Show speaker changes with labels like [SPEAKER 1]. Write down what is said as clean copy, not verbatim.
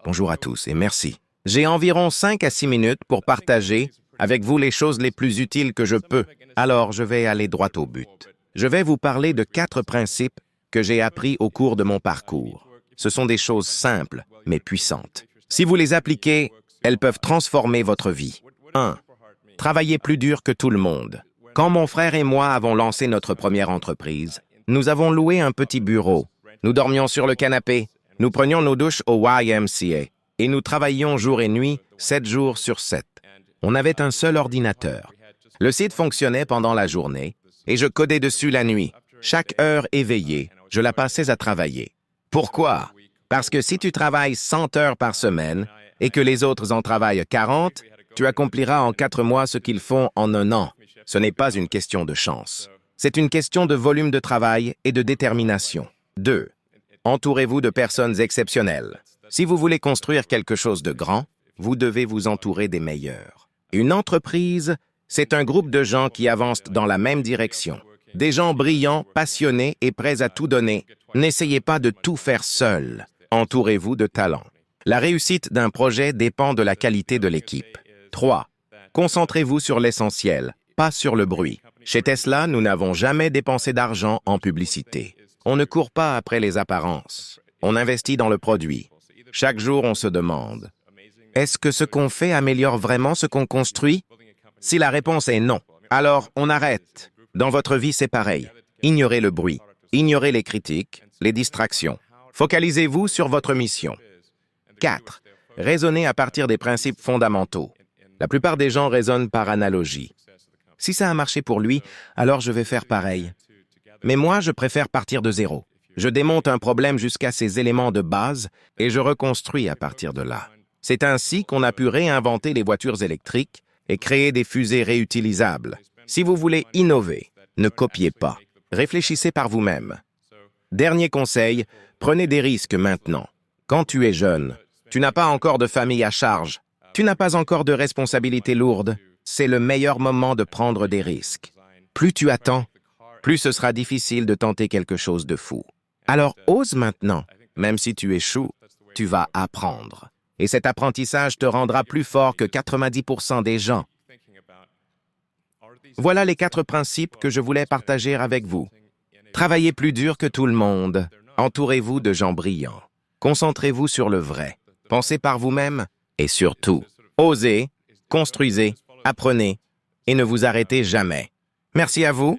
[SPEAKER 1] Bonjour à tous et merci. J'ai environ 5 à 6 minutes pour partager avec vous les choses les plus utiles que je peux. Alors, je vais aller droit au but. Je vais vous parler de 4 principes que j'ai appris au cours de mon parcours. Ce sont des choses simples, mais puissantes. Si vous les appliquez, elles peuvent transformer votre vie. 1. Travaillez plus dur que tout le monde. Quand mon frère et moi avons lancé notre première entreprise, nous avons loué un petit bureau. Nous dormions sur le canapé, nous prenions nos douches au YMCA et nous travaillions jour et nuit, 7 jours sur 7. On avait un seul ordinateur. Le site fonctionnait pendant la journée et je codais dessus la nuit. Chaque heure éveillée, je la passais à travailler. Pourquoi? Parce que si tu travailles 100 heures par semaine et que les autres en travaillent 40, tu accompliras en 4 mois ce qu'ils font en 1 an. Ce n'est pas une question de chance. C'est une question de volume de travail et de détermination. 2. Entourez-vous de personnes exceptionnelles. Si vous voulez construire quelque chose de grand, vous devez vous entourer des meilleurs. Une entreprise, c'est un groupe de gens qui avancent dans la même direction. Des gens brillants, passionnés et prêts à tout donner. N'essayez pas de tout faire seul. Entourez-vous de talents. La réussite d'un projet dépend de la qualité de l'équipe. 3. Concentrez-vous sur l'essentiel, pas sur le bruit. Chez Tesla, nous n'avons jamais dépensé d'argent en publicité. On ne court pas après les apparences. On investit dans le produit. Chaque jour, on se demande, est-ce que ce qu'on fait améliore vraiment ce qu'on construit? Si la réponse est non, alors on arrête. Dans votre vie, c'est pareil. Ignorez le bruit, ignorez les critiques, les distractions. Focalisez-vous sur votre mission. 4. Raisonnez à partir des principes fondamentaux. La plupart des gens raisonnent par analogie. Si ça a marché pour lui, alors je vais faire pareil. Mais moi, je préfère partir de zéro. Je démonte un problème jusqu'à ses éléments de base et je reconstruis à partir de là. C'est ainsi qu'on a pu réinventer les voitures électriques et créer des fusées réutilisables. Si vous voulez innover, ne copiez pas. Réfléchissez par vous-même. Dernier conseil, prenez des risques maintenant. Quand tu es jeune, tu n'as pas encore de famille à charge. Tu n'as pas encore de responsabilités lourdes. C'est le meilleur moment de prendre des risques. Plus tu attends, plus ce sera difficile de tenter quelque chose de fou. Alors ose maintenant. Même si tu échoues, tu vas apprendre. Et cet apprentissage te rendra plus fort que 90% des gens. Voilà les 4 principes que je voulais partager avec vous. Travaillez plus dur que tout le monde. Entourez-vous de gens brillants. Concentrez-vous sur le vrai. Pensez par vous-même et surtout, osez, construisez, apprenez et ne vous arrêtez jamais. Merci à vous